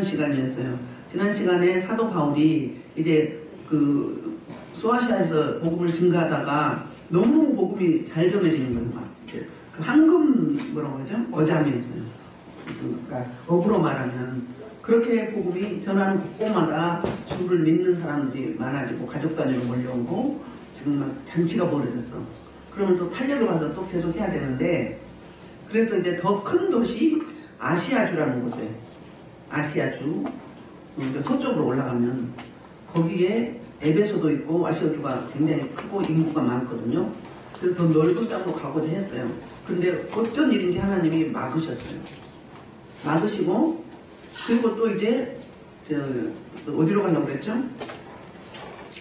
시간이었어요. 지난 시간에 사도 바울이 이제 그 소아시아에서 복음을 증가하다가 너무 복음이 잘 전해지는 거예요. 막 그 황금 뭐라고 하죠? 어장이었어요. 그러니까 어부로 말하면 그렇게 복음이 전하는 곳곳마다 주를 믿는 사람들이 많아지고 가족 단위로 몰려오고 지금 막 잔치가 벌어졌어. 그러면 또 탄력을 봐서 또 계속 해야 되는데 그래서 이제 더 큰 도시 아시아주라는 곳에 아시아주 서쪽으로 올라가면 거기에 에베소도 있고 아시아주가 굉장히 크고 인구가 많거든요. 그래서 더 넓은 땅으로 가고자 했어요. 근데 어떤 일인지 하나님이 막으셨어요. 막으시고 그리고 또 이제 어디로 가려고 그랬죠?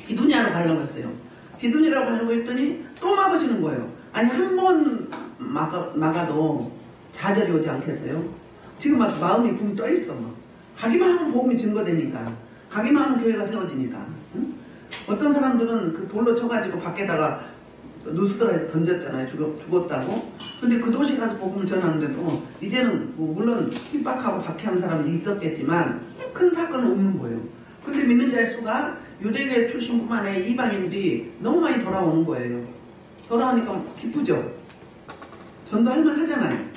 비두니아로 가려고 했어요. 비두니아라고 하려고 했더니 또 막으시는 거예요. 아니 한 번 막아도 좌절이 오지 않겠어요? 지금 막 마음이 붕 떠있어. 막. 가기만 하면 복음이 증거되니까, 가기만 하면 교회가 세워지니까. 응? 어떤 사람들은 그 돌로 쳐가지고 밖에다가 누수들어서 던졌잖아요. 죽었다고. 근데 그 도시 가서 복음을 전하는데도 이제는 뭐 물론 핍박하고 박해하는 사람이 있었겠지만 큰 사건은 없는 거예요. 근데 믿는 자의 수가 유대교회 출신뿐만 아니라 이방인들이 너무 많이 돌아오는 거예요. 돌아오니까 기쁘죠. 전도할만 하잖아요.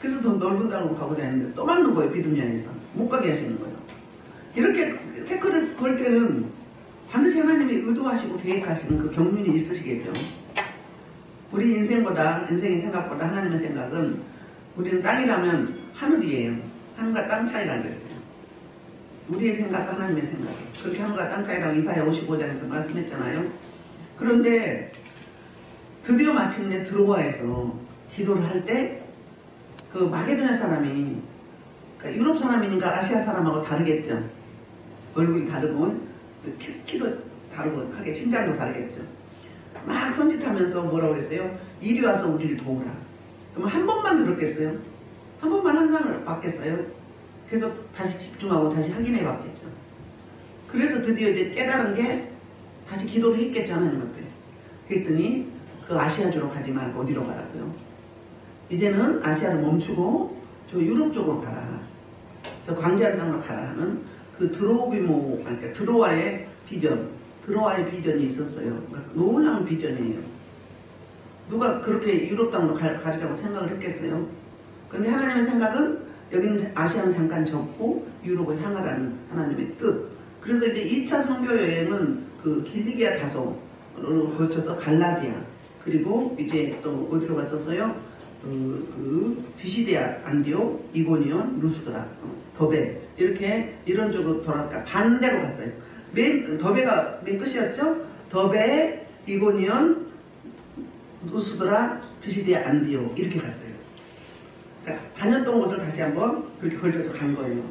그래서 더 넓은 땅으로 가고자 했는데 또 막는 거예요. 비두니아에서 못 가게 하시는 거예요. 이렇게 태클을 걸 때는 반드시 하나님이 의도하시고 계획하시는 그 경륜이 있으시겠죠. 우리 인생의 생각보다 하나님의 생각은 우리는 땅이라면 하늘이에요. 하늘과 땅 차이라는 거였어요. 우리의 생각과 하나님의 생각 그렇게 하늘과 땅 차이라고 이사야 55장에서 말씀했잖아요. 그런데 드디어 마침내 드로아에서 기도를 할 때 그 마게도냐 사람이 그러니까 유럽 사람이니까 아시아 사람하고 다르겠죠. 얼굴이 다르고 키도 다르고 하게 신장도 다르겠죠. 막 손짓하면서 뭐라고 했어요? 이리 와서 우리를 도우라. 그러면 한 번만 들었겠어요? 한 번만 환상을 받겠어요? 계속 다시 집중하고 다시 확인해 봤겠죠. 그래서 드디어 이제 깨달은 게 다시 기도를 했겠죠. 하나님 앞에. 그랬더니 그 아시아주로 가지 말고 어디로 가라고요? 이제는 아시아를 멈추고 저 유럽 쪽으로 가라. 저 광대한 땅으로 가라 하는 그 그러니까 드로아의 비전이 있었어요. 그러니까 놀라운 비전이에요. 누가 그렇게 유럽 땅으로 가리라고 생각을 했겠어요? 그런데 하나님의 생각은 여기는 아시아는 잠깐 접고 유럽을 향하라는 하나님의 뜻. 그래서 이제 2차 선교 여행은 그 길리기아 다소를 거쳐서 갈라디아 그리고 이제 또 어디로 갔었어요? 비시디아, 안디옥, 이고니온, 루스드라, 더베 이렇게 이런 쪽으로 돌아갔다 반대로 갔어요. 더베가 맨 끝이었죠? 더베, 이고니온, 루스드라, 비시디아, 안디옥 이렇게 갔어요. 그러니까 다녔던 곳을 다시 한번 그렇게 걸쳐서 간 거예요.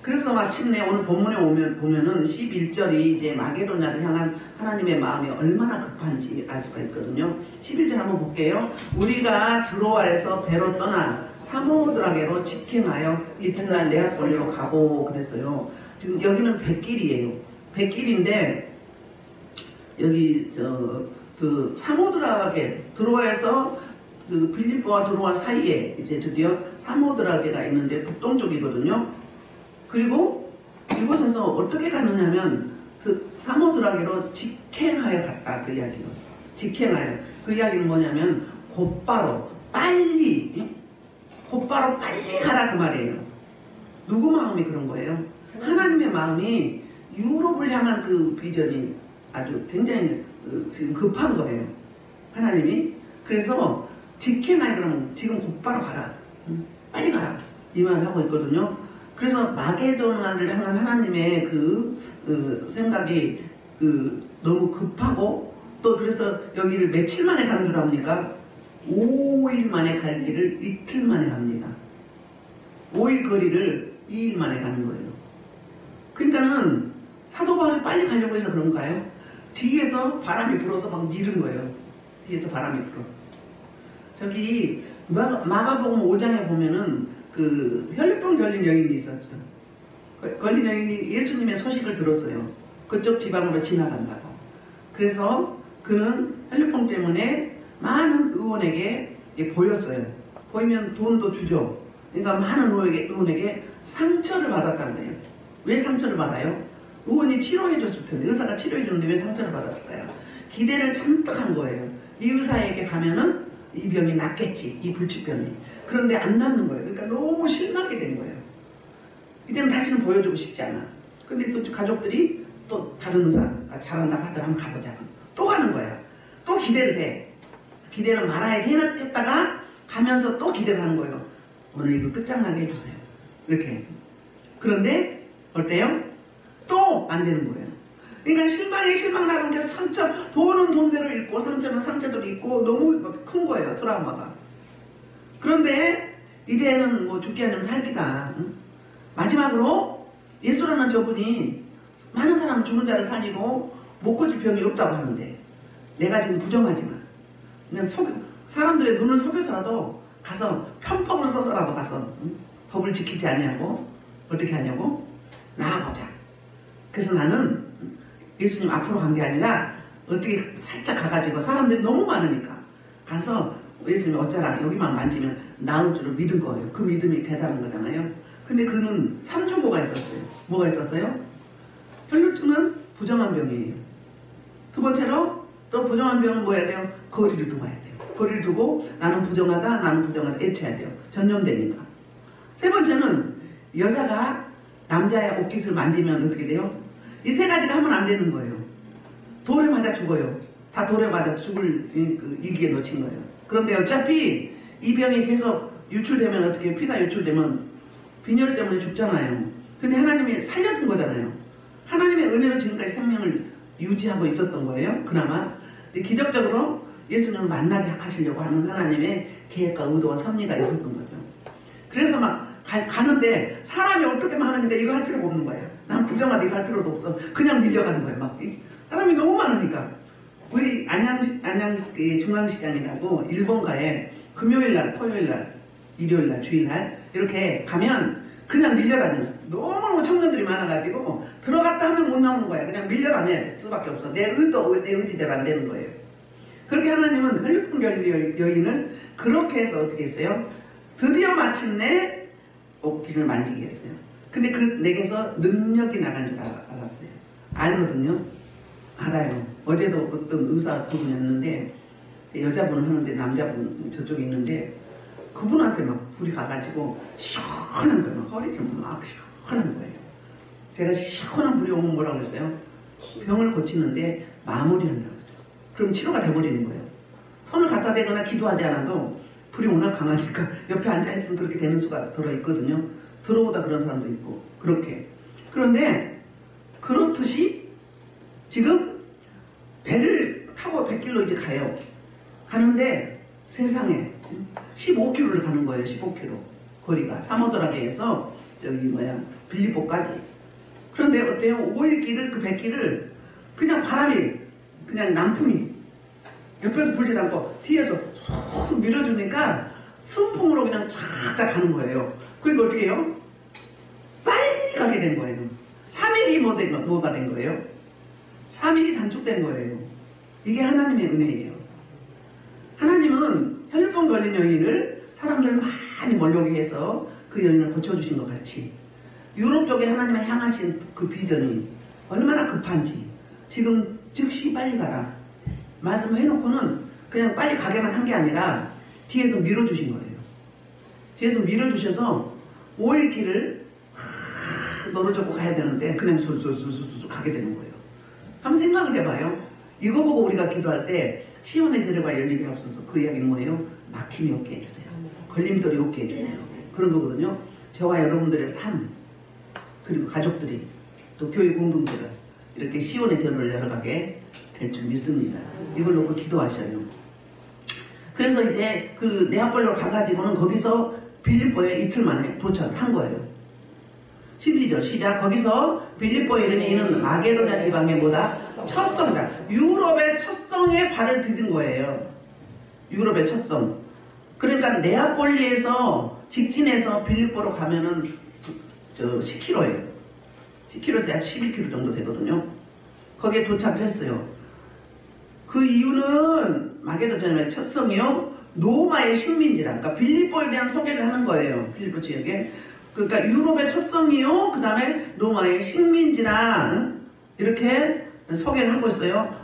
그래서 마침내 오늘 본문에 보면은 11절이 이제 마게도냐를 향한 하나님의 마음이 얼마나 급한지 알 수가 있거든요. 11절 한번 볼게요. 우리가 드로아에서 배로 떠나 사모드라게로 직행하여 이튿날 네아폴리로 가고 그랬어요. 지금 여기는 백길이에요. 백길인데 여기 그 사모드라게 드로아에서 그 빌립보와 드로아 사이에 이제 드디어 사모드라게가 있는데 북동쪽이거든요. 그리고 이곳에서 어떻게 갔느냐면 그 사모드라게로 직행하여 갔다 그 이야기요. 직행하여 그 이야기는 뭐냐면 곧바로 빨리 가라 그 말이에요. 누구 마음이 그런 거예요? 하나님의 마음이 유럽을 향한 그 비전이 아주 굉장히 지금 급한 거예요. 하나님이. 그래서 직행하여 그러면 지금 곧바로 가라. 빨리 가라. 이 말을 하고 있거든요. 그래서 마게도나를 향한 하나님의 그 생각이 너무 급하고 또 그래서 여기를 며칠 만에 가는 줄 압니까? 5일 만에 갈 길을 이틀 만에 갑니다. 5일 거리를 2일 만에 가는 거예요. 그러니까는 사도 바울이 빨리 가려고 해서 그런가요? 뒤에서 바람이 불어서 막 미는 거예요. 뒤에서 바람이 불어. 저기 마가복음 5장에 보면은 그 혈류병 걸린 여인이 있었죠. 걸린 여인이 예수님의 소식을 들었어요. 그쪽 지방으로 지나간다고. 그래서 그는 혈류병 때문에 많은 의원에게 보였어요. 보이면 돈도 주죠. 그러니까 많은 의원에게 상처를 받았다고 해요. 왜 상처를 받아요? 의원이 치료해줬을 텐데, 의사가 치료해줬는데 왜 상처를 받았을까요? 기대를 잔뜩 한 거예요. 이 의사에게 가면은 이 병이 낫겠지, 이 불치병이. 그런데 안 낫는 거예요. 그러니까 너무 실망이 된 거예요. 이제는 다시는 보여주고 싶지 않아. 근데 또 가족들이 또 다른 의사가 잘한다고 하더라, 한번 가보자. 또 가는 거야. 또 기대를 해. 기대를 말아야지 했다가 가면서 또 기대를 하는 거예요. 오늘 이거 끝장나게 해주세요. 이렇게. 그런데 어때요? 또 안 되는 거예요. 그러니까 실망에 실망나는 게 상처, 돈은 돈대로 있고 상처는 상처대로 있고 너무 큰 거예요. 트라우마가. 그런데 이제는 뭐 죽기 아니면 살기다. 응? 마지막으로 예수라는 저분이 많은 사람 죽은 자를 살리고 못 고칠 병이 없다고 하는데, 내가 지금 부정하지만 그냥 사람들의 눈을 속여서라도 가서 편법을 써서라도 가서, 응? 법을 지키지 아니하고 어떻게 하냐고? 나아보자. 그래서 나는 예수님 앞으로 간 게 아니라 어떻게 살짝 가가지고, 사람들이 너무 많으니까 가서 예수님 어쩌라 여기만 만지면 나올 줄을 믿은 거예요. 그 믿음이 대단한 거잖아요. 근데 그는 3주보가 있었어요. 뭐가 있었어요? 혈루증은 부정한 병이에요. 두 번째로 또 부정한 병은 뭐 해야 돼요? 거리를 두고 해야 돼요. 거리를 두고 나는 부정하다 애쳐야 돼요. 전염되니까. 세 번째는 여자가 남자의 옷깃을 만지면 어떻게 돼요? 이 세 가지가 하면 안 되는 거예요. 돌에 맞아 죽어요. 다 돌에 맞아 죽을 위기에 놓친 거예요. 그런데 어차피 이 병이 계속 유출되면 어떻게, 피가 유출되면 빈혈 때문에 죽잖아요. 근데 하나님이 살려준 거잖아요. 하나님의 은혜로 지금까지 생명을 유지하고 있었던 거예요. 그나마. 기적적으로 예수님을 만나게 하시려고 하는 하나님의 계획과 의도와 섭리가 있었던 거죠. 그래서 막 가는데 사람이 어떻게만 하는데 이거 할 필요가 없는 거예요. 난 부정하다 이거 할 필요도 없어. 그냥 밀려가는 거예요. 막 사람이 너무 많으니까. 우리 안양 중앙시장이라고 일본가에 금요일날, 토요일날, 일요일날, 주일날 이렇게 가면 그냥 밀려다녀요. 너무 청년들이 많아가지고 들어갔다 하면 못 나오는 거예요. 그냥 밀려다닐 수밖에 없어. 내 의지대로 안 되는 거예요. 그렇게 하나님은 혈육분 여인을 그렇게 해서 어떻게 했어요? 드디어 마침내 옷깃을 만지게 했어요. 근데 그 내게서 능력이 나간 줄 알았어요. 알거든요. 알아요. 어제도 어떤 의사 그분이었는데, 여자분을 하는데 남자분 저쪽에 있는데, 그분한테 막 불이 가가지고 시원한 거예요. 허리가 막 시원한 거예요. 제가 시원한 불이 오면 뭐라고 그랬어요? 병을 고치는데 마무리한다고 그랬어요. 그럼 치료가 돼버리는 거예요. 손을 갖다 대거나 기도하지 않아도 불이 워낙 강하니까 옆에 앉아있으면 그렇게 되는 수가 들어있거든요. 들어오다 그런 사람도 있고 그렇게. 그런데 그렇듯이 지금 배를 타고 100km 이제 가요. 가는데 세상에 15km를 가는 거예요. 15km 거리가 사모드라게에서 저기 빌립보까지. 그런데 어때요? 5일 길을, 그 100길을 그냥 바람이, 그냥 남풍이 옆에서 불지 않고 뒤에서 쏙쏙 밀어주니까 순풍으로 그냥 쫙쫙 가는 거예요. 그러니까 어떻게 해요? 빨리 가게 된 거예요. 3일이 뭐가 된 거예요? 3일이 단축된 거예요. 이게 하나님의 은혜예요. 하나님은 혈류증 걸린 여인을 사람들 많이 몰려오게 해서 그 여인을 고쳐주신 것 같이, 유럽 쪽에 하나님의 향하신 그 비전이 얼마나 급한지 지금 즉시 빨리 가라 말씀해놓고는 그냥 빨리 가게만 한 게 아니라 뒤에서 밀어주신 거예요. 뒤에서 밀어주셔서 5일 길을 너를 잡고 가야 되는데 그냥 술술술술 가게 되는 거예요. 한번 생각을 해봐요. 이거 보고 우리가 기도할 때 시온의 들어가 열리게 하옵소서. 그 이야기는 뭐예요? 막힘이 없게 해주세요. 걸림돌이 없게 해주세요. 그런 거거든요. 저와 여러분들의 삶, 그리고 가족들이, 또 교회 공동체가 이렇게 시온의 들을 열어가게 될 줄 믿습니다. 이걸 놓고 기도하셔요. 그래서 이제 그 네아폴리로 가가지고는 거기서 빌립보에 이틀 만에 도착을 한 거예요. 12절 시작. 거기서 빌립보에 이르니 이는 마게도냐 지방의 뭐다? 첫 성이다. 유럽의 첫 성에 발을 디딘 거예요. 유럽의 첫 성. 그러니까 네아폴리에서 직진해서 빌립보로 가면은 10km예요. 10km에서 약 11km 정도 되거든요. 거기에 도착했어요. 그 이유는 마게도냐의 첫 성이요. 노마의 식민지라. 그러니까 빌립보에 대한 소개를 하는 거예요. 빌립보 지역에. 그러니까 유럽의 첫성이요. 그 다음에 노마의 식민지라. 이렇게 소개를 하고 있어요.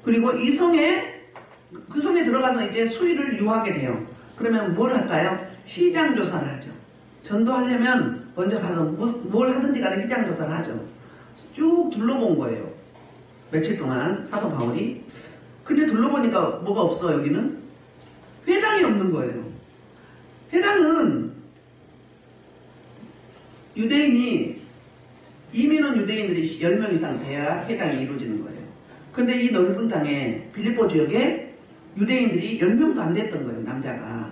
그리고 이 성에, 그 성에 들어가서 이제 수리를 유하게 돼요. 그러면 뭘 할까요? 시장 조사를 하죠. 전도하려면 먼저 가서 뭘 하든지 간에 시장 조사를 하죠. 쭉 둘러본 거예요. 며칠 동안 사도 바울이. 근데 둘러보니까 뭐가 없어. 여기는 회당이 없는 거예요. 회당은 유대인이 이민원 유대인들이 10명 이상 돼야 회당이 이루어지는 거예요. 근데 이 넓은 땅에 빌립보 지역에 유대인들이 10명도 안 됐던 거예요. 남자가.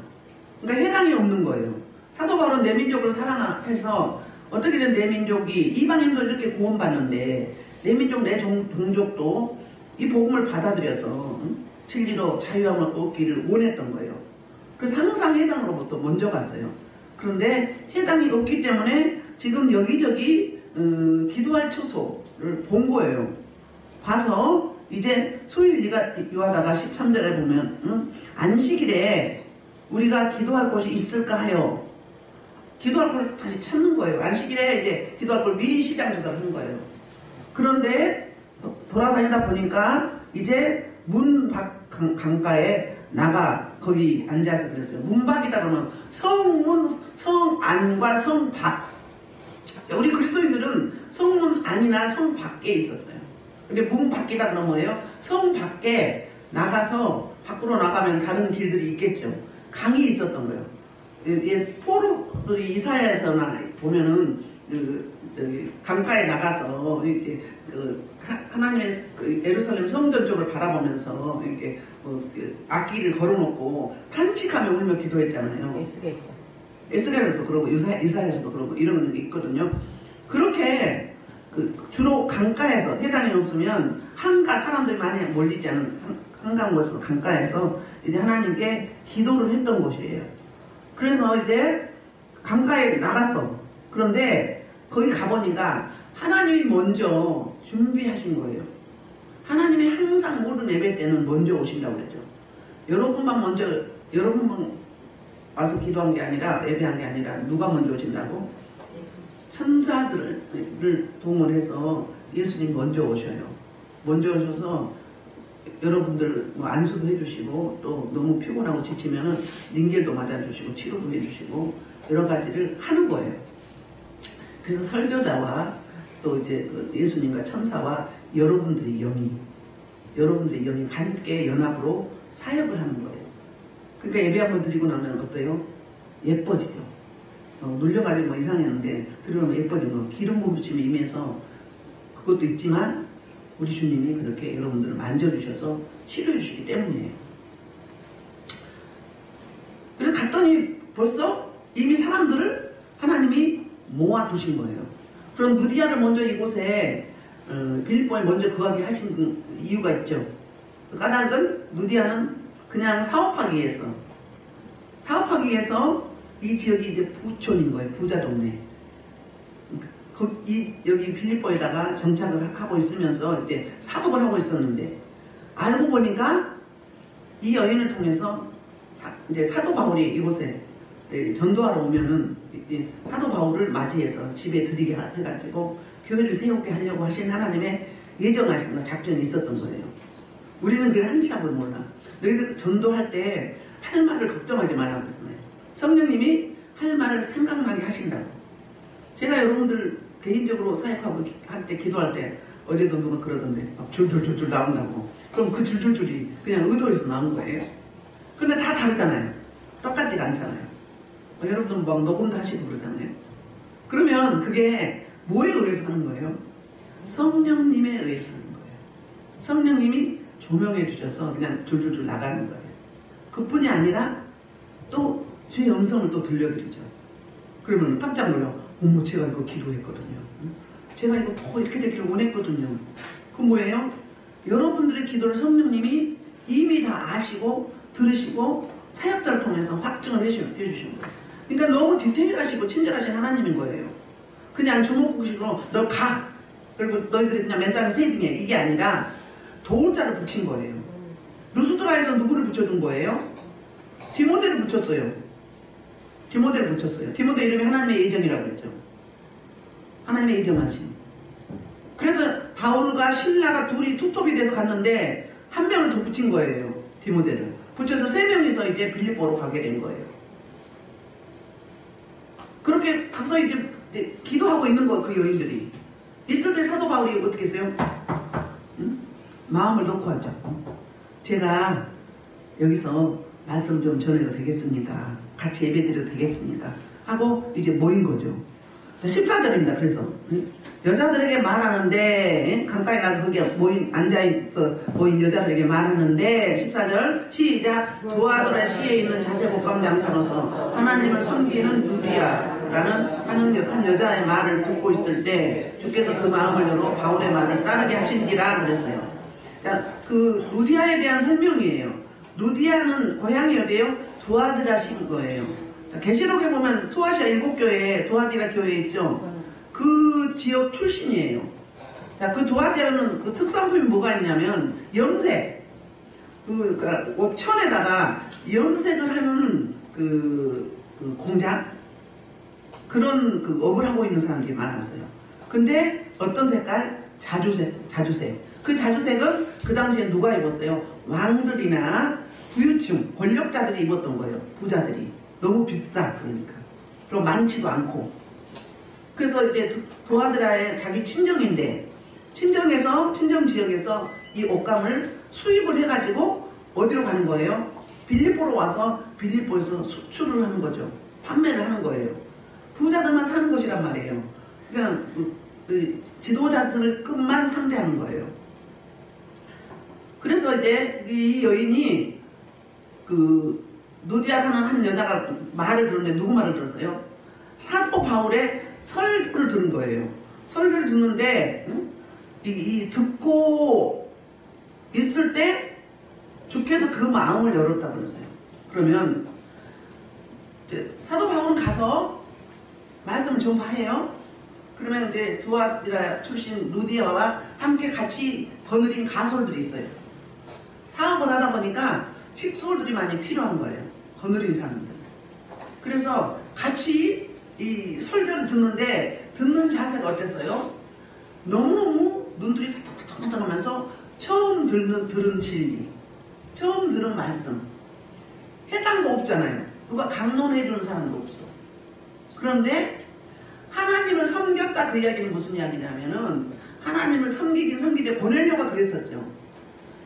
그러니까 회당이 없는 거예요. 사도 바울은 내 민족을 사랑해서 어떻게든 내 민족이 이방인도 이렇게 구원받는데 내 민족 내 동족도 이 복음을 받아들여서 진리로 자유함을 얻기를 원했던 거예요. 그래서 항상 회당으로부터 먼저 갔어요. 그런데 회당이 없기 때문에 지금 여기저기 기도할 처소를 본 거예요. 봐서 이제 수일 유하다가 13절에 보면 안식일에 우리가 기도할 곳이 있을까 하여 기도할 걸 다시 찾는 거예요. 안식일에 이제 기도할 걸 미리 시장 조사를 한 거예요. 그런데 돌아다니다 보니까 이제 문 밖 강가에 나가 거기 앉아서 그랬어요. 문 밖이다 그러면 성문, 성 안과 성 밖. 우리 그리스도인들은 성문 안이나 성 밖에 있었어요. 근데 문 밖이다 그러면 뭐예요? 성 밖에 나가서 밖으로 나가면 다른 길들이 있겠죠. 강이 있었던 거예요. 포로들이 이사야에서나 보면은 강가에 나가서 이렇게 하나님의 예루살렘 성전 쪽을 바라보면서 이렇게 악기를 걸어놓고 탄식하며 울며 기도했잖아요. 에스겔에서 그러고 이사야에서도 그러고 이런 게 있거든요. 그렇게 주로 강가에서 해당이 없으면 한가 사람들이 많이 몰리지 않은 한강 곳에서 강가에서 이제 하나님께 기도를 했던 곳이에요. 그래서 이제 강가에 나갔어. 그런데 거기 가보니까 하나님이 먼저 준비하신 거예요. 하나님이 항상 모든 예배 때는 먼저 오신다고 그랬죠. 여러분만 와서 기도한 게 아니라 예배한 게 아니라 누가 먼저 오신다고? 천사들을 동원해서 예수님 먼저 오셔요. 먼저 오셔서 여러분들 안수도 해주시고 또 너무 피곤하고 지치면은 링겔도 맞아주시고 치료도 해주시고 여러 가지를 하는 거예요. 그래서 설교자와 또 이제 예수님과 천사와 여러분들이 영이 함께 연합으로 사역을 하는 거예요. 그러니까 예배 한번 드리고 나면 어때요? 예뻐지죠. 눌려가지고 이상했는데 드리고 나면 예뻐진 거. 기름 부으심이 임해서 그것도 있지만 우리 주님이 그렇게 여러분들을 만져주셔서 치료해 주시기 때문이에요. 그래서 갔더니 벌써 이미 사람들을 하나님이 모아두신 거예요. 그럼 누디아를 먼저 이곳에 빌립보에 먼저 거하게 하신 이유가 있죠. 까닭은 누디아는 그냥 사업하기 위해서 이 지역이 이제 부촌인 거예요. 부자 동네. 여기 빌립보에다가 정착을 하고 있으면서 이제 사업을 하고 있었는데 알고 보니까 이 여인을 통해서 이제 사도 바울이 이곳에 전도하러 오면은 사도 바울을 맞이해서 집에 들이게 해가지고 교회를 세우게 하려고 하신 하나님의 예정하신 작전이 있었던 거예요. 우리는 그걸 한치 앞을 몰라. 너희들 전도할 때 할 말을 걱정하지 말라고 그러잖아요. 성령님이 할 말을 생각나게 하신다고. 제가 여러분들 개인적으로 사역하고 할 때 기도할 때 어제도 누가 그러던데 막 줄줄줄줄 나온다고. 그럼 그 줄줄줄이 그냥 의도에서 나온 거예요. 근데 다 다르잖아요. 똑같지가 않잖아요. 여러분들 막 녹음도 하시고 그러잖아요. 그러면 그게 뭐에 의해서 하는 거예요? 성령님에 의해서 하는 거예요. 성령님이 조명해 주셔서 그냥 줄줄줄 나가는 거예요. 그뿐이 아니라 또 주의 음성을 또 들려드리죠. 그러면 깜짝 놀라. 어머, 제가 이거 기도했거든요. 제가 이거 더 이렇게 되기를 원했거든요. 그 뭐예요? 여러분들의 기도를 성령님이 이미 다 아시고 들으시고 사역자를 통해서 확증을 해주신 거예요. 그러니까 너무 디테일하시고 친절하신 하나님인 거예요. 그냥 주먹구식으로 너 가. 그리고 너희들이 그냥 맨땅에 세팅해. 이게 아니라 도울자를 붙인 거예요. 루스드라에서 누구를 붙여둔 거예요? 디모데를 붙였어요. 디모데를 붙였어요. 디모데 이름이 하나님의 예정이라고 그랬죠. 하나님의 예정하심. 그래서 바울과 신라가 둘이 투톱이 돼서 갔는데 한 명을 더 붙인 거예요. 디모데를. 붙여서 3명이서 이제 빌립보로 가게 된 거예요. 그렇게 가서 이제 기도하고 있는 거, 그 여인들이. 있을 때 사도 바울이 어떻게 했어요? 응? 마음을 놓고 하죠. 제가 여기서 말씀 좀 전해도 되겠습니까? 같이 예배드려도 되겠습니까? 하고 이제 모인 거죠. 14절입니다. 그래서 여자들에게 말하는데, 가까이 가서 거기에 앉아있어 모인 여자들에게 말하는데, 14절 시작. 도아도라 시에 있는 자세 복감 장사로서 하나님을 섬기는 누디아라는 한 여자의 말을 듣고 있을 때 주께서 그 마음을 열어 바울의 말을 따르게 하신지라 그랬어요. 그러니까 그 루디아에 대한 설명이에요. 루디아는 고향이 어디예요? 도아드라신 거예요. 계시록에 보면 소아시아 7교회에 도아디라 교회 있죠. 그 지역 출신이에요. 자, 그 도아디라는 그 특산품이 뭐가 있냐면 염색. 그 천에다가 염색을 하는 그 공장, 그런 그 업을 하고 있는 사람들이 많았어요. 근데 어떤 색깔? 자주색. 그 자주색은 그 당시에 누가 입었어요? 왕들이나 부유층, 권력자들이 입었던 거예요. 부자들이. 너무 비싸, 그러니까. 그리고 많지도 않고. 그래서 이제 도아드라의 자기 친정인데, 친정 지역에서 이 옷감을 수입을 해가지고 어디로 가는 거예요? 빌립보로 와서 빌립보에서 수출을 하는 거죠. 판매를 하는 거예요. 부자들만 사는 곳이란 말이에요. 그러니까 그 지도자들 끝만 상대하는 거예요. 그래서 이제 이 여인이 그 누디아라는 한 여자가 말을 들었는데, 누구 말을 들었어요? 사도 바울의 설교를 들은 거예요. 설교를 듣는데 이 듣고 있을 때 주께서 그 마음을 열었다 그랬어요. 그러면 이제 사도 바울은 가서 말씀을 전파해요. 그러면 이제 두아디라 출신 루디아와 함께 같이 거느린 가솔들이 있어요. 사업을 하다 보니까 식솔들이 많이 필요한 거예요. 거느린 사람들. 그래서 같이 이 설교를 듣는데, 듣는 자세가 어땠어요? 너무너무 눈들이 바짝바짝 하면서 처음 들은 진리, 처음 들은 말씀, 해당도 없잖아요. 누가 강론해 주는 사람도 없어. 그런데 하나님을 섬겼다, 그 이야기는 무슨 이야기냐면은, 하나님을 섬기되 고넬료가 그랬었죠.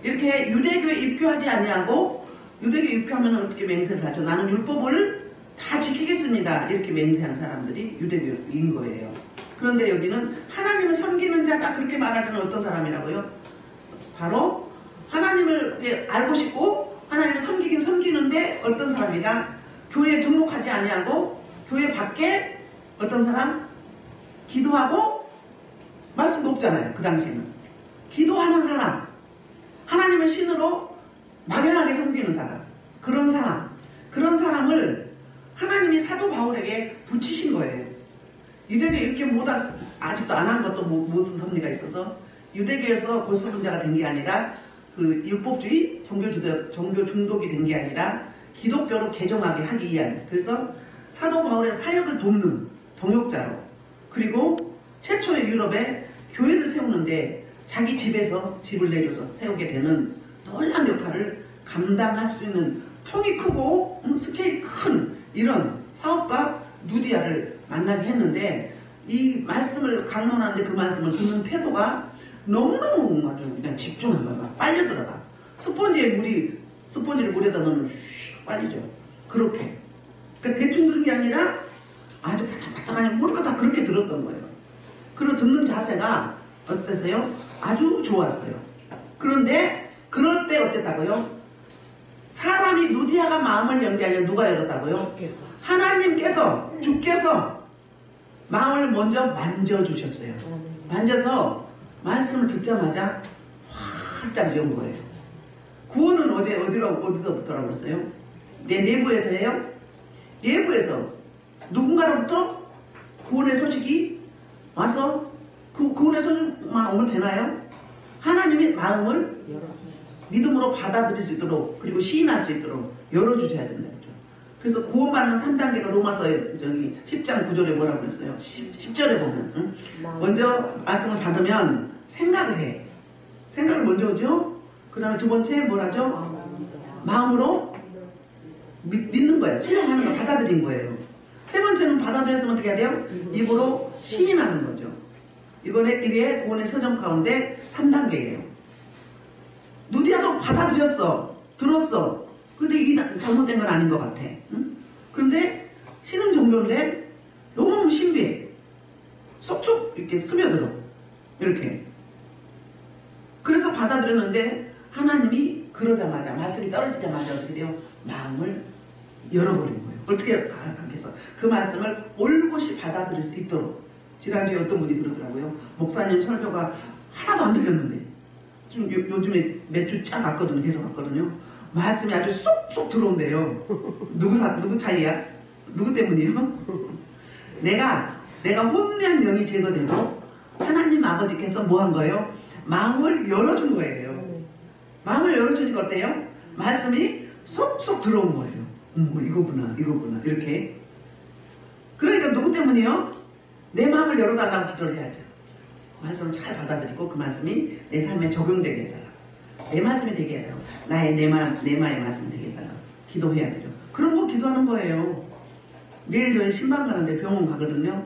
이렇게 유대교에 입교하지 아니하고, 유대교에 입교하면 어떻게 맹세를 하죠? 나는 율법을 다 지키겠습니다. 이렇게 맹세한 사람들이 유대교인 거예요. 그런데 여기는 하나님을 섬기는 자가 그렇게 말할 때는 어떤 사람이라고요? 바로 하나님을 알고 싶고 하나님을 섬기긴 섬기는데, 어떤 사람이다? 교회에 등록하지 아니하고 교회 밖에 어떤 사람? 기도하고, 말씀도 없잖아요. 그 당시에는. 기도하는 사람, 하나님을 신으로 막연하게 섬기는 사람, 그런 사람을 하나님이 사도 바울에게 붙이신 거예요. 유대교에 이렇게 아직도 안 한 것도 무슨 섭리가 있어서, 유대교에서 고소분자가 된 게 아니라 그 율법주의, 종교 중독이 된 게 아니라 기독교로 개종하게 하기 위한, 그래서 사도 바울의 사역을 돕는 동역자로, 그리고 최초의 유럽에 교회를 세우는데 자기 집에서 집을 내줘서 세우게 되는 놀라운 역할을 감당할 수 있는, 통이 크고 스케일이 큰 이런 사업가 누디아를 만나게 했는데, 이 말씀을 강론하는데 그 말씀을 듣는 태도가 너무너무 아주 그냥 집중한 거야. 빨려 들어가. 스펀지를 물에다 넣으면 슉 빨리죠. 그렇게. 그러니까 대충 들은 게 아니라 아주 바짝바짝하니 뭔가 다 그렇게 들었던 거예요. 그리고 듣는 자세가 어땠어요? 아주 좋았어요. 그런데 그럴 때 어땠다고요? 사람이 누디아가 마음을 연 게 아니라 누가 열었다고요? 하나님께서, 주께서 마음을 먼저 만져주셨어요. 만져서 말씀을 듣자마자 활짝 연 거예요. 구원은 어디서부터라고 했어요? 내 내부에서 해요? 내부에서 누군가로부터 구원의 소식이 와서 그 구원의 소식만 오면 되나요? 하나님의 마음을 믿음으로 받아들일 수 있도록, 그리고 시인할 수 있도록 열어주셔야 된다. 그래서 구원받는 3단계가 로마서 저기 10장 9절에 뭐라고 그랬어요? 10절에 보면 응? 먼저 말씀을 받으면 생각을 해. 생각을 먼저 하죠. 그 다음에 두 번째 뭐라죠? 마음으로 믿는 거예요. 수용하는 거, 받아들인 거예요. 세 번째는 받아들였으면 어떻게 해야 돼요? 입으로 시인하는 거죠. 이게 구원의 서정 가운데 3단계예요. 누디아도 받아들였어. 들었어. 근데 이 잘못된 건 아닌 것 같아. 응? 그런데 신은 종교인데 너무너무 신비해. 쏙쏙 이렇게 스며들어. 이렇게. 그래서 받아들였는데 하나님이 그러자마자 말씀이 떨어지자마자 어떻게 돼요? 마음을 열어버린 거예요. 어떻게 해서 그 말씀을 올곧이 받아들일 수 있도록. 지난주에 어떤 분이 그러더라고요. 목사님 설교가 하나도 안 들렸는데 지금 요즘에 몇 주 짜 갔거든요. 계속 갔거든요. 말씀이 아주 쏙쏙 들어온대요. 누구 차이야? 누구 때문이에요? 내가 혼미한 영이 제거되고 하나님 아버지께서 뭐 한 거예요? 마음을 열어준 거예요. 마음을 열어주니까 어때요? 말씀이 쏙쏙 들어온 거예요. 이거구나 이렇게. 그러니까 누구 때문이요? 내 마음을 열어달라고 기도를 해야죠. 말씀을 잘 받아들이고 그 말씀이 내 삶에 적용되게 해달라. 내 말씀이 되게 해달라. 내 마음의 말씀이 되게 해달라. 기도해야 되죠. 그런 거 기도하는 거예요. 내일 저희 신방 가는데 병원 가거든요.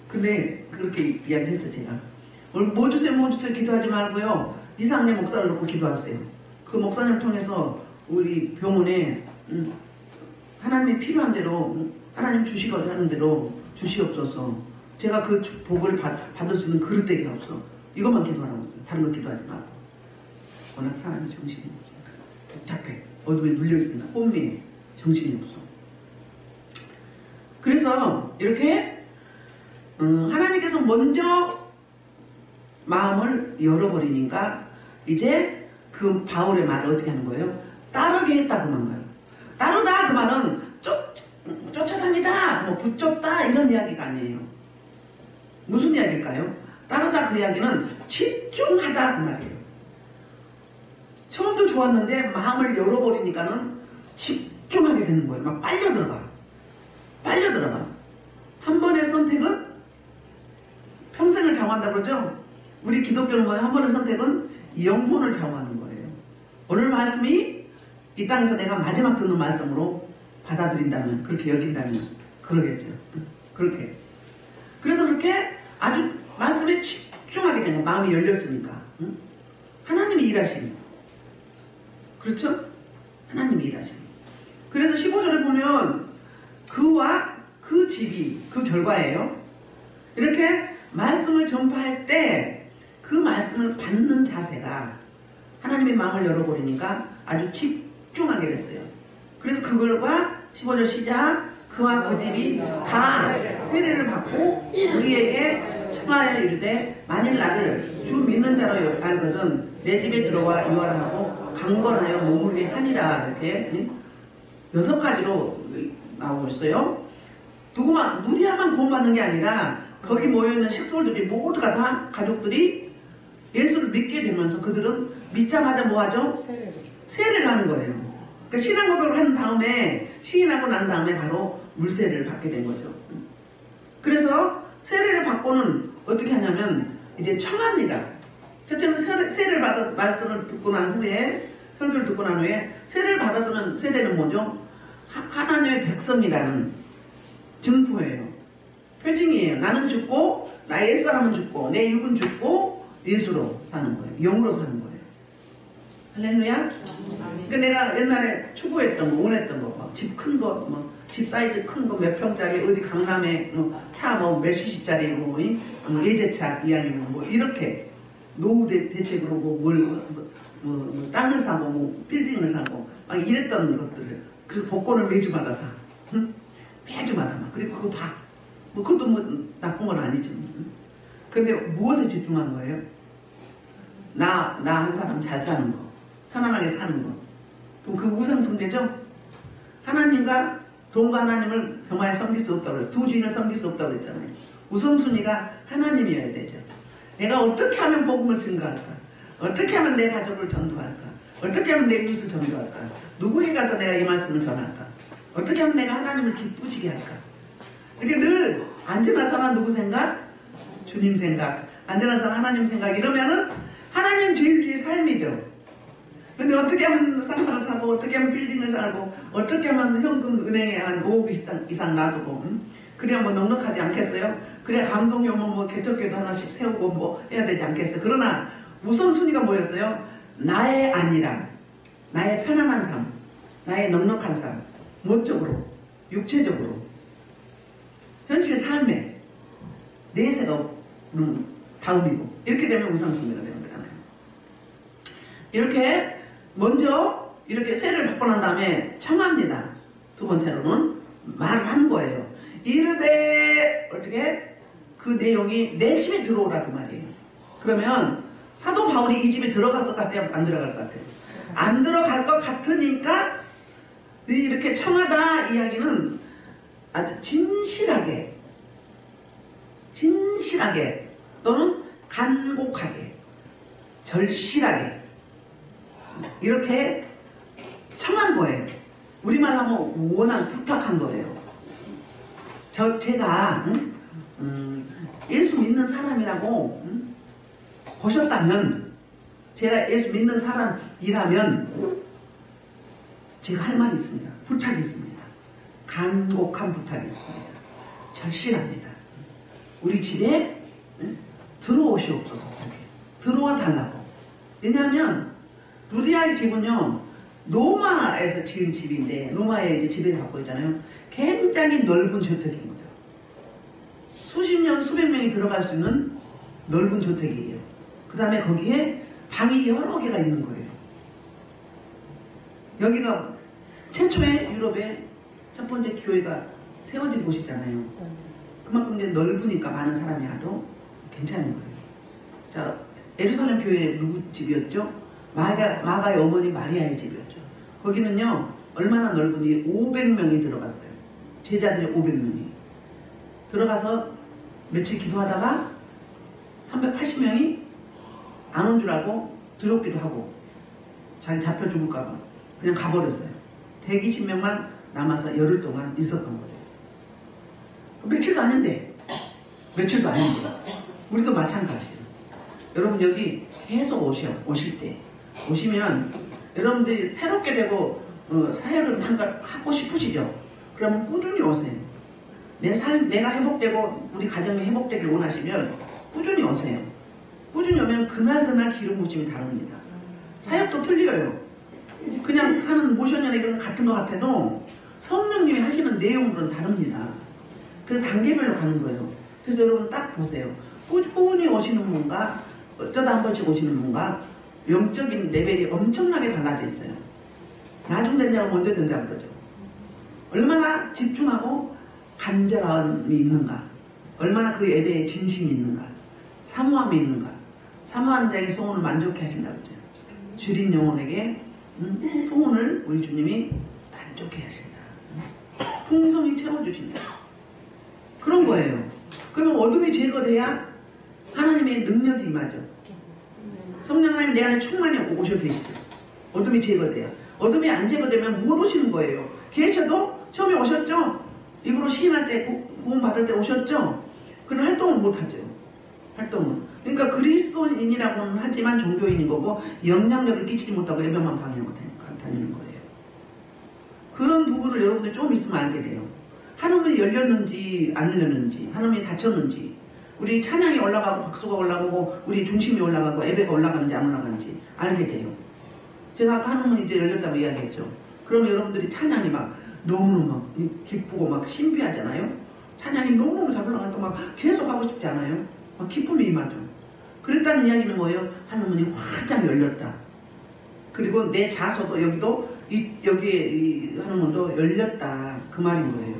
근데 그렇게 이야기했어요. 제가 뭐 주세요 기도하지 말고요. 이상래 목사를 놓고 기도하세요. 그 목사님을 통해서 우리 병원에 하나님이 필요한 대로 하나님 주시거나 하는 대로 주시옵소서. 제가 그 복을 받을 수 있는 그릇되기가 없어. 이것만 기도하라고 했어요. 다른 거 기도하지 말고. 워낙 사람이 정신이 없어. 복잡해. 어둠에 눌려있으니까 혼미해. 정신이 없어. 그래서 이렇게 하나님께서 먼저 마음을 열어버리니까 이제 그 바울의 말을 어떻게 하는 거예요? 따르게 했다고 한 거예요. 따르다 그 말은 쫓아다니다, 뭐 붙잡다 이런 이야기가 아니에요. 무슨 이야기일까요? 따르다 그 이야기는 집중하다 그 말이에요. 처음도 좋았는데 마음을 열어버리니까는 집중하게 되는 거예요. 막 빨려 들어가. 한 번의 선택은 평생을 장구한다 그러죠? 우리 기독교는 뭐예요? 한 번의 선택은 영혼을 장구하는 거예요. 오늘 말씀이 이 땅에서 내가 마지막 듣는 말씀으로 받아들인다면, 그렇게 여긴다면 그러겠죠. 그렇게. 그래서 그렇게 아주 말씀에 집중하게 되는 마음이 열렸으니까. 하나님이 일하시는. 그렇죠? 하나님이 일하시는. 그래서 15절에 보면 그와 그 집이 그 결과예요. 이렇게 말씀을 전파할 때 그 말씀을 받는 자세가 하나님의 마음을 열어버리니까 아주 집중하게 됐어요. 그래서 그걸과 15절 시작, 그와 그 집이 다 세례를 받고 우리에게 청하여 이르되 만일 나를 주 믿는 자로 알거든 내 집에 들어와 유하라 하고 강건하여 머물게 하니라. 이렇게 6가지로 나오고 있어요. 누디아만 구원받는 게 아니라 거기 모여있는 식솔들이 모두가 다 가족들이 예수를 믿게 되면서 그들은 믿자마자 뭐하죠? 세례를 하는 거예요. 그러니까 신앙 고백을 한 다음에 시인하고 난 다음에 바로 물세례를 받게 된 거죠. 그래서 세례를 받고는 어떻게 하냐면 이제 청합니다. 첫째는 세례를 받아 말씀을 듣고 난 후에 설교를 듣고 난 후에 세례를 받았으면 세례는 뭐죠? 하나님의 백성이라는 증포예요. 표징이에요. 나는 죽고 나의 옛사람은 죽고 내 육은 죽고 예수로 사는 거예요. 영으로 사는 거예요. 할렐루야. 그러니까 내가 옛날에 추구했던 거, 원했던 거, 집 큰 거, 집 사이즈 큰 거 몇 평짜리 어디 강남에 차 몇 cc 짜리 예제차 이야기는 이렇게 노후 대책으로 땅을 사고 빌딩을 사고 막 이랬던 것들을. 그래서 복권을 매주마다 사. 응? 매주마다 막. 그리고 그거 봐. 그것도 나쁜 건 아니죠. 근데 무엇에 집중한 거예요? 나 한 사람 잘 사는 거. 편안하게 사는 거. 그럼 그 우상숭배죠? 하나님과 돈과 하나님을 정말 섬길 수 없다고 그래요. 두 주인을 섬길 수 없다고 그랬잖아요. 우선순위가 하나님이어야 되죠. 내가 어떻게 하면 복음을 증거할까? 어떻게 하면 내 가족을 전도할까? 어떻게 하면 내 이웃을 전도할까? 누구에 가서 내가 이 말씀을 전할까? 어떻게 하면 내가 하나님을 기쁘시게 할까? 이렇게 늘 앉으나서나 누구 생각? 주님 생각. 앉으나서나 하나님 생각. 이러면은 하나님 주의 삶이죠. 근데 어떻게 하면 쌍파를 사고, 어떻게 하면 빌딩을 사고, 어떻게 하면 현금 은행에 한 5억 이상 놔두고, 그래야 뭐 넉넉하지 않겠어요? 그래야 감동이 오면 뭐 개척교도 하나씩 세우고 뭐 해야 되지 않겠어요? 그러나 우선순위가 뭐였어요? 나의 안일함, 나의 편안한 삶, 나의 넉넉한 삶, 모적으로, 육체적으로, 현실 삶에 내세가 다음이고, 이렇게 되면 우선순위가 되는 거잖아요. 이렇게 먼저 이렇게 세를 받고 난 다음에 청합니다. 두 번째로는 말을 하는 거예요. 이르되 어떻게 그 내용이 내 집에 들어오라 그 말이에요. 그러면 사도 바울이 이 집에 들어갈 것 같아요? 안 들어갈 것 같아요? 안 들어갈 것 같으니까 이렇게 청하다 이야기는 아주 진실하게 또는 간곡하게 절실하게 이렇게 청한 거예요. 우리말 하면 원한 부탁한 거예요. 제가 예수 믿는 사람이라고 보셨다면, 제가 예수 믿는 사람이라면 제가 할 말이 있습니다. 부탁이 있습니다. 간곡한 부탁이 있습니다. 절실합니다. 우리 집에 들어오시옵소서. 들어와 달라고. 왜냐하면 루디아의 집은요, 노마에서 지은 집인데, 노마에 이제 지배를 받고 있잖아요. 굉장히 넓은 저택입니다. 수십 명, 수백 명이 들어갈 수 있는 넓은 저택이에요. 그 다음에 거기에 방이 여러 개가 있는 거예요. 여기가 최초의 유럽의 첫 번째 교회가 세워진 곳이잖아요. 그만큼 이제 넓으니까 많은 사람이 와도 괜찮은 거예요. 자, 예루살렘 교회 누구 집이었죠? 마가의 어머니 마리아의 집이었죠. 거기는요, 얼마나 넓으니 500명이 들어갔어요. 제자들이 500명이. 들어가서 며칠 기도하다가 380명이 안 온 줄 알고 들어오기도 하고, 자기 잡혀 죽을까봐 그냥 가버렸어요. 120명만 남아서 열흘 동안 있었던 거예요. 며칠도 아닌데, 며칠도 아닌데, 우리도 마찬가지예요. 여러분 여기 계속 오실 때, 오시면 여러분들이 새롭게 되고 사역을 하고 싶으시죠? 그러면 꾸준히 오세요. 내가 회복되고 우리 가정이 회복되길 원하시면 꾸준히 오세요. 꾸준히 오면 그날 기름 부심이 다릅니다. 사역도 틀려요. 그냥 하는 모션이나 이런 거 같은 것 같아도 성령님이 하시는 내용으로는 다릅니다. 그래서 단계별로 가는 거예요. 그래서 여러분 딱 보세요. 꾸준히 오시는 분과 어쩌다 한 번씩 오시는 분과 영적인 레벨이 엄청나게 달라져 있어요. 나중 된다고 먼저 된다고 그러죠. 얼마나 집중하고 간절함이 있는가, 얼마나 그 예배에 진심이 있는가, 사모함이 있는가. 사모한 자에게 소원을 만족해 하신다고 그러죠. 줄인 영혼에게 소원을 우리 주님이 만족해 하신다. 풍성히 채워주신다. 그런 거예요. 그러면 어둠이 제거돼야 하나님의 능력이 임하죠. 성령 하나님 내 안에 충만히 오셔 계시죠. 어둠이 제거돼야. 어둠이 안 제거되면 못 오시는 거예요. 계셔도 처음에 오셨죠? 입으로 시인할 때, 구원 받을 때 오셨죠? 그런 활동을 못 하죠. 활동을. 그러니까 그리스도인이라고는 하지만 종교인인 거고 영향력을 끼치지 못하고 예배만 방해하고 다니는 거예요. 그런 부분을 여러분들이 좀 있으면 알게 돼요. 한음이 열렸는지 안 열렸는지, 한음이 닫혔는지, 우리 찬양이 올라가고 박수가 올라가고 우리 중심이 올라가고 예배가 올라가는지 안 올라가는지 알게 돼요. 제가 아까 한음은 이제 열렸다고 이야기했죠. 그럼 여러분들이 찬양이 막 너무너무 막 기쁘고 막 신비하잖아요. 찬양이 너무너무 잘 올라가니까 막 계속 하고 싶지 않아요. 막 기쁨이 임하죠. 그랬다는 이야기는 뭐예요? 한음문이 활짝 열렸다. 그리고 내 자서도 여기에 한음문도 열렸다. 그 말인 거예요.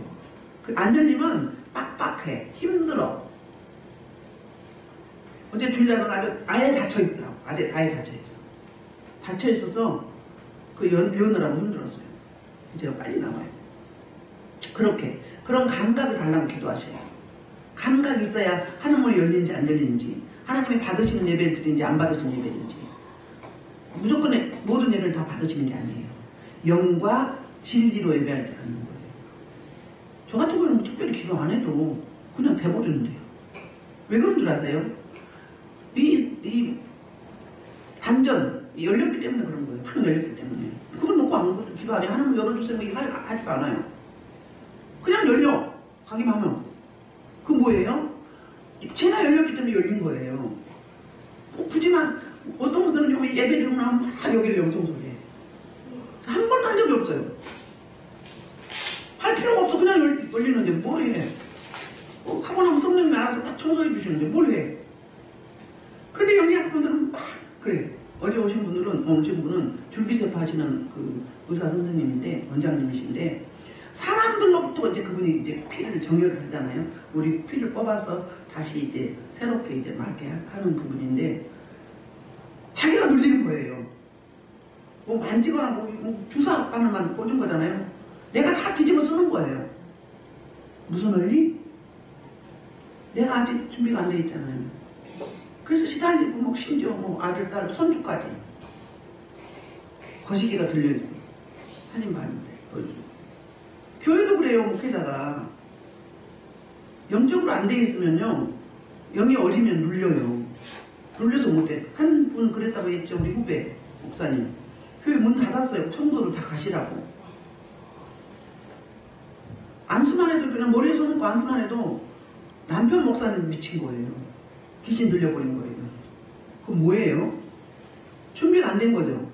안 열리면 빡빡해. 힘들어. 어제 주일날은 아예 닫혀있더라고. 아예 닫혀있어. 닫혀있어서 그 여느라고 힘들었어요. 제가 빨리 나와요. 그렇게. 그런 감각을 달라고 기도하셔요. 감각이 있어야 하늘문이 열리는지 안 열리는지, 하나님이 받으시는 예배를 드리는지 안 받으시는 예배인지. 무조건 모든 예배를 다 받으시는 게 아니에요. 영과 진리로 예배할 때 갖는 거예요. 저 같은 경우는 특별히 기도 안 해도 그냥 돼버리는데요. 왜 그런 줄 아세요? 이 단전, 열렸기 때문에 그런 거예요. 확 열렸기 때문에. 그걸 놓고 아무것도 기도 안 해. 하나님 열어주세요. 이거 하지도 않아요. 그냥 열려. 가기만 하면. 그 뭐예요? 제가 열렸기 때문에 열린 거예요. 굳이만 어떤 분들은 여기 예배 드리고 나면 막 여기를 영성소리해. 한 번도 한 적이 없어요. 할 필요가 없어. 그냥 열리는데 뭘 해. 하고 나면 성령이 알아서 딱 청소해 주시는데 뭘 해. 근데 여기 한 분들은 막 그래. 어제 오신 분들은 오신 분은 줄기세포 하시는 그 의사 선생님인데 원장님이신데 사람들로부터 이제 그분이 이제 피를 정혈을 하잖아요. 우리 피를 뽑아서 다시 이제 새롭게 이제 맑게 하는 부분인데 자기가 눌리는 거예요. 뭐 만지거나 뭐 주사 바늘만 꽂은 거잖아요. 내가 다 뒤집어 쓰는 거예요. 무슨 원리? 내가 아직 준비가 안 돼 있잖아요. 그래서 시달리고 뭐 심지어 뭐 아들, 딸, 손주까지 거시기가 들려있어. 사진 봤는데 교회도 그래요. 목회자가 영적으로 안 돼 있으면요 영이 어리면 눌려요. 눌려서 못해. 한 분 그랬다고 했죠. 우리 후배 목사님 교회 문 닫았어요. 청도를 다 가시라고. 안수만 해도 그냥 머리에 손 놓고 안수만 해도 남편 목사님 미친 거예요. 귀신 들려버린 거예요. 그건 뭐예요? 준비가 안 된 거죠.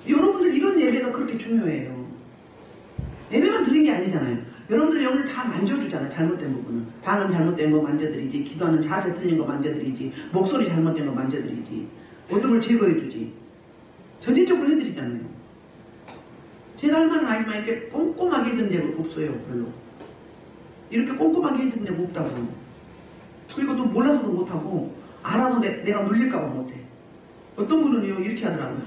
여러분들 이런 예배가 그렇게 중요해요. 예배만 드린 게 아니잖아요. 여러분들 영을 다 만져주잖아요. 잘못된 부분은. 방언 잘못된 거 만져드리지. 기도하는 자세 틀린 거 만져드리지. 목소리 잘못된 거 만져드리지. 어둠을 제거해주지. 전진적으로 해드리잖아요. 제가 할 만한 아니지만 이렇게 꼼꼼하게 해드린 데가 없어요. 별로. 이렇게 꼼꼼하게 해드린 데가 없다고. 그리고 또 몰라서도 못하고 알아도 내가 눌릴까봐 못해. 어떤 분은요 이렇게 하더라고요.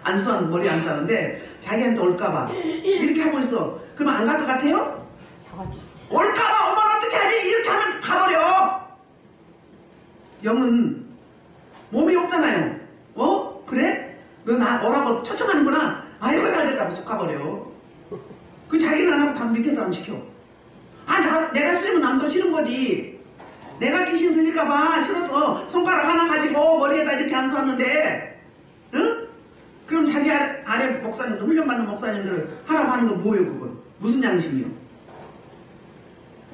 안수하는 머리 안수하는데 자기한테 올까봐 이렇게 하고 있어. 그러면 안 갈 것 같아요? 올까봐 엄마는 어떻게 하지? 이렇게 하면 가버려. 영은 몸이 없잖아요. 그래? 너 나 오라고 초청하는구나. 아이고 잘됐다고 쏙 가버려. 그 자기는 안 하고 다 밑에 사람 시켜. 내가 싫으면 남도 싫은 거지. 내가 귀신 들릴까봐 싫어서 손가락 하나 가지고 머리에다 이렇게 안수하는데 응? 그럼 자기 아래 목사님들 훈련받는 목사님들은 하라고 하는 거 뭐예요 그건? 무슨 양심이요?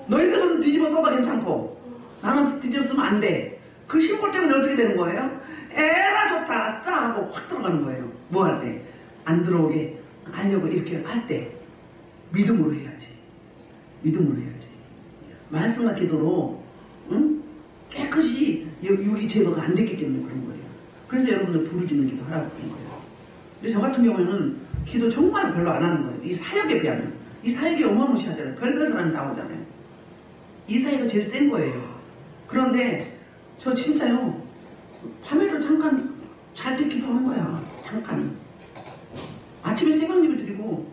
너희들은 뒤집어 써도 괜찮고 나는 뒤집어 쓰면 안 돼. 그 심보 때문에 어떻게 되는 거예요? 에라 좋다 아싸 하고 확 들어가는 거예요. 뭐 할 때? 안 들어오게 하려고 이렇게 할 때 믿음으로 해야지. 믿음으로 해야지. 말씀과 기도로 응? 깨끗이 유리 제거가 안 됐기 때문에 그런 거예요. 그래서 여러분들 부르짖는 기도 하라고 그런 거예요. 근데 저 같은 경우에는 기도 정말 별로 안 하는 거예요. 이 사역에 비하면. 이 사역이 어마무시하잖아요. 별별 사람이 나오잖아요. 이 사역이 제일 센 거예요. 그런데 저 진짜요. 밤에도 잠깐 잘 때 기도하는 거야. 잠깐. 아침에 새벽 예배 드리고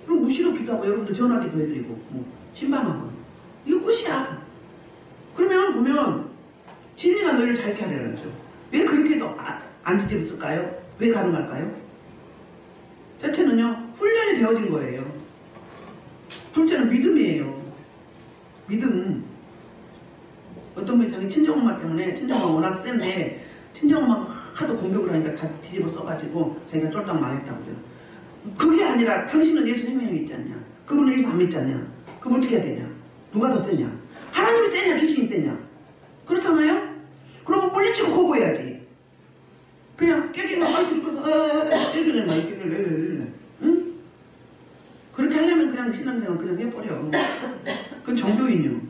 그리고 무시로 기도하고 여러분들 전화기도 해드리고 뭐 신방하고 이거 끝이야. 그러면 보면 진리가 너희를 자유케 하려는 거죠. 왜 그렇게도 안 뒤집었을까요? 왜 가능할까요? 첫째는요 훈련이 되어진 거예요. 둘째는 믿음이에요. 믿음. 어떤 분이 자기 친정엄마 때문에 친정엄마 워낙 센데 친정엄마가 하도 공격을 하니까 다 뒤집어 써가지고 자기가 쫄딱 망했다고요. 그게 아니라 당신은 예수 생명이 있지 않냐? 그분은 예수 안 믿지 않냐? 그럼 어떻게 해야 되냐? 누가 더 세냐? 하나님이 세냐? 귀신이 세냐? 그렇잖아요? 그러면 물리치고 거부해야지. 그냥 깨기만 응? 그렇게 하려면 그냥 신앙생활 그냥 해버려. 그건 정교인요.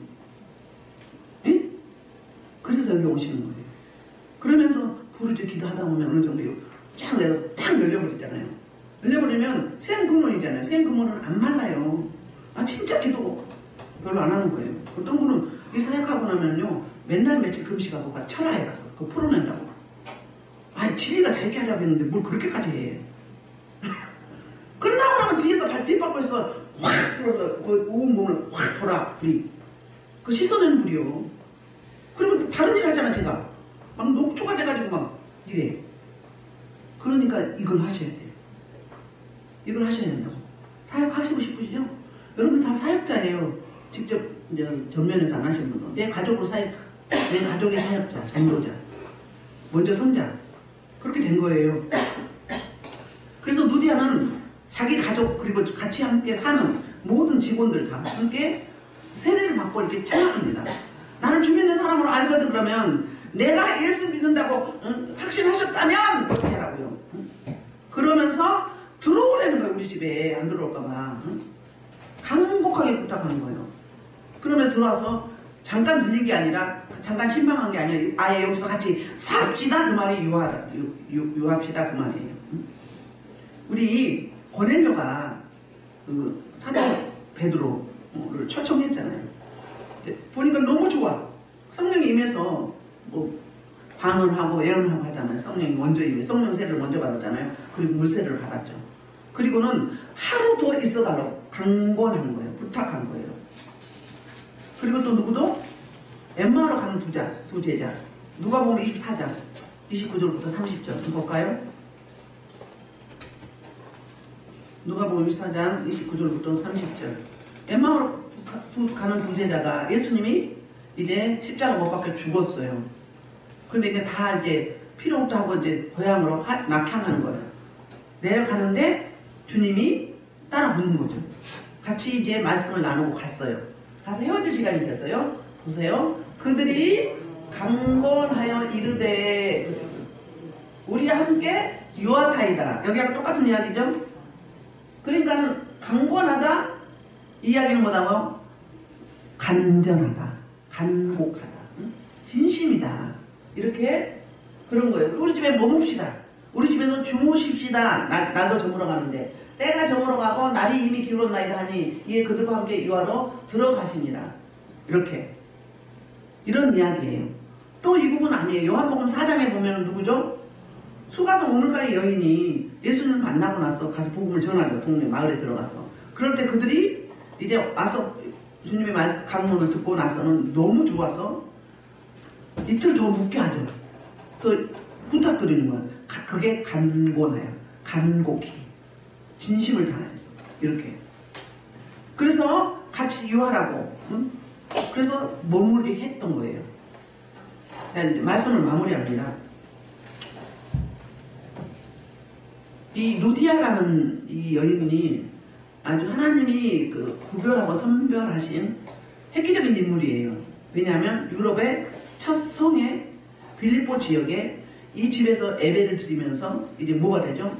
응? 그래서 여기 오시는 거예요. 그러면서 부르짖 기도하다 보면 어느 정도 쫙 내려서 딱 열려버리잖아요. 열려버리면 샘 그물이잖아요. 샘 그물은 안 말라요. 진짜 기도 별로 안 하는 거예요. 어떤 분은 이 사역하고 나면요 맨날 며칠 금식하고 가 철화에 가서 그거 풀어낸다고. 지리가 잘게 하려고 했는데 뭘 그렇게까지 해. 끝나고 나면 뒤에서 뒷발걸에서 확 들어서 그 온몸을 확 돌아 불이. 그 씻어내는 불이요. 그리고 다른 일 하잖아 제가. 막 녹초가 돼가지고 막 이래. 그러니까 이걸 하셔야 돼요. 이걸 하셔야 된다고. 사역하시고 싶으시죠? 여러분 다 사역자예요. 직접 이제 전면에서 안 하시는 분은 내 가족으로 사역, 내 가족의 사역자, 전도자, 먼저 선자 그렇게 된 거예요. 그래서 누디아는 자기 가족 그리고 같이 함께 사는 모든 직원들 다 함께 세례를 받고 이렇게 찬양합니다. 나를 주변의 사람으로 알거든. 그러면 내가 예수 믿는다고 확신하셨다면 어떻게 하라고요? 그러면서 들어오라는 거예요. 우리 집에 안 들어올까봐 강곡하게 부탁하는 거예요. 그러면 들어와서 잠깐 들린 게 아니라 잠깐 신방한 게 아니라 아예 여기서 같이 삽시다 그 말이 유합시다 그 말이에요. 우리 고넬료가 그 사도 베드로를 초청했잖아요. 보니까 너무 좋아. 성령이 임해서 뭐 방언하고 예언하고 하잖아요. 성령이 먼저 임해 성령 세례를 먼저 받았잖아요. 그리고 물세례를 받았죠. 그리고는 하루 더 있어달라고 강권한 거예요. 부탁한 거예요. 그리고 또 누구도 엠마오로 가는 두 제자 누가복음 24장 29절부터 30절 한번 볼까요? 누가복음 24장 29절부터 30절 엠마오로 가는 두 제자가 예수님이 이제 십자가 못 박혀 죽었어요. 그런데 이제 다 이제 필요 없다 하고 이제 고향으로 낙향하는 거예요. 내려가는데 주님이 따라 붙는 거죠. 같이 이제 말씀을 나누고 갔어요. 가서 헤어질 시간이 됐어요. 보세요. 그들이 강권하여 이르되 우리와 함께 유아사이다. 여기하고 똑같은 이야기죠. 그러니까 강권하다 이야기는 뭐다고? 간전하다, 간곡하다, 진심이다. 이렇게 그런 거예요. 우리 집에 머뭅시다. 우리 집에서 주무십시다. 날도 저물어 가는데 때가 저물어 가고 날이 이미 기울었나이다 하니 이에 그들과 함께 유아로 들어가시니라. 이렇게 이런 이야기예요. 또 이 부분 아니에요. 요한복음 4장에 보면 누구죠? 수가성 오늘가의 여인이 예수님을 만나고 나서 가서 복음을 전하죠. 동네 마을에 들어가서. 그럴 때 그들이 이제 와서 주님의 말씀 강론을 듣고 나서는 너무 좋아서 이틀 더 묵게 하죠. 그래서 부탁드리는 거야. 그게 간곤해요. 간곡히 진심을 다해서 이렇게. 그래서 같이 유하라고. 그래서 머무르게 했던 거예요. 말씀을 마무리합니다. 이 누디아라는 이 여인이 아주 하나님이 그 구별하고 선별하신 획기적인 인물이에요. 왜냐하면 유럽의 첫 성의 빌립보 지역에 이 집에서 예배를 드리면서 이제 뭐가 되죠?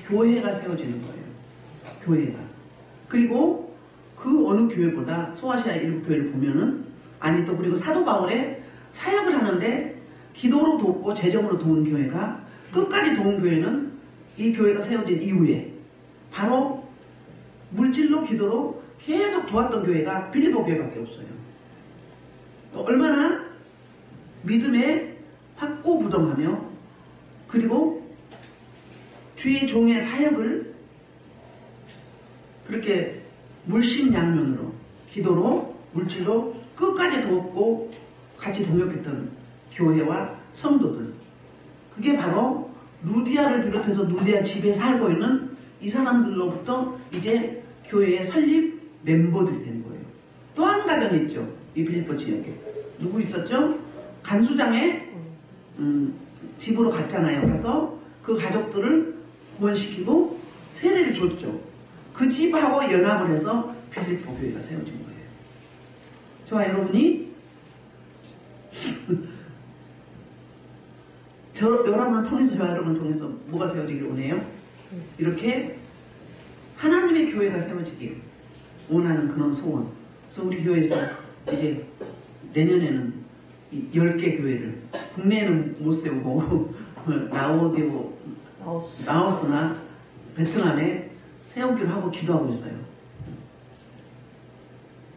교회가 세워지는 거예요. 교회가. 그리고 그 어느 교회보다 소아시아 일곱 교회를 보면은 아니 또 그리고 사도 바울의 사역을 하는데 기도로 돕고 재정으로 도운 교회가 끝까지 도운 교회는 이 교회가 세워진 이후에 바로 물질로 기도로 계속 도왔던 교회가 빌립보 교회밖에 없어요. 또 얼마나 믿음에 확고부동하며 그리고 주의 종의 사역을 그렇게 물심양면으로 기도로 물질로 끝까지 돕고 같이 동역했던 교회와 성도들, 그게 바로 누디아를 비롯해서 누디아 집에 살고 있는 이 사람들로부터 이제 교회의 설립 멤버들이 된 거예요. 또 한 가정 있죠. 이 빌립보 지역에 누구 있었죠? 간수장의 집으로 갔잖아요. 가서 그 가족들을 구원시키고 세례를 줬죠. 그 집하고 연합을 해서 빌립보 교회가 세워진 거예요. 저와 여러분이 여러분을 통해서 저와 여러분을 통해서 뭐가 세워지길 원해요? 이렇게 하나님의 교회가 세워지길 원하는 그런 소원. 그래서 우리 교회에서 이제 내년에는 10개 교회를 국내에는 못 세우고 라오스나 베트남에 세우기로 하고 기도하고 있어요.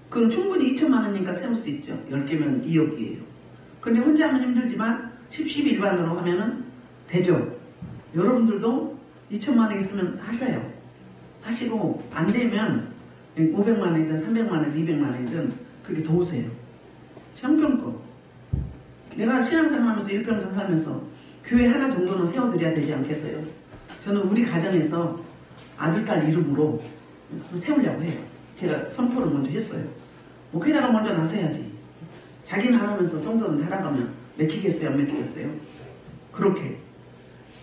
그럼 충분히 2천만 원이니까 세울 수 있죠. 10개면 2억이에요. 그런데 혼자 하면 힘들지만 10일반으로 하면은 되죠. 여러분들도 2천만 원 있으면 하세요. 하시고 안 되면 500만 원이든 300만 원이든 200만 원이든 그렇게 도우세요. 형편껏. 내가 신앙생활하면서 일평생 살면서 교회 하나 정도는 세워드려야 되지 않겠어요? 저는 우리 가정에서 아들, 딸 이름으로 세우려고 해요. 제가 선포를 먼저 했어요. 목회자가 먼저 나서야지. 자기는 안 하면서 성도는 따라가면 맥히겠어요? 안 맥히겠어요? 그렇게.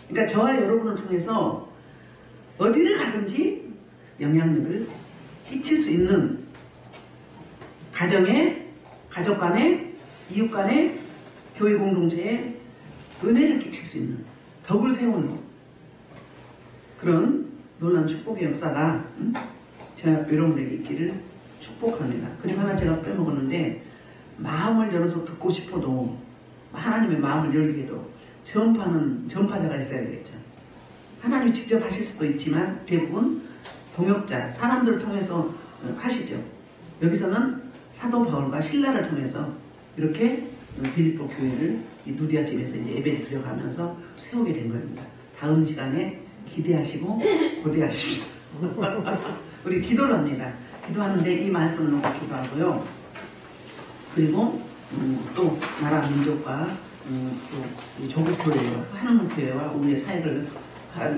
그러니까 저와 여러분을 통해서 어디를 가든지 영향력을 끼칠 수 있는 가정에, 가족 간에, 이웃 간에, 교회 공동체에 은혜를 끼칠 수 있는 덕을 세우는 그런 놀라운 축복의 역사가 제가 여러분에게 있기를 축복합니다. 그리고 하나 제가 빼먹었는데 마음을 열어서 듣고 싶어도 하나님의 마음을 열기에도 전파자가 있어야겠죠. 하나님이 직접 하실 수도 있지만 대부분 동역자, 사람들을 통해서 하시죠. 여기서는 사도 바울과 신라를 통해서 이렇게 빌립보 교회를 이 누디아 집에서 이제 예배를 드려가면서 세우게 된 겁니다. 다음 시간에 기대하시고 고대하십시오. 우리 기도를 합니다. 기도하는데 이 말씀을 놓고 기도하고요. 그리고 또 나라 민족과 또 조국교회와 한국교회와 우리의 사회를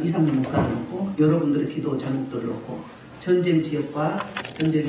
이상민 목사를 놓고 여러분들의 기도 제목들을 놓고 전쟁 지역과 전쟁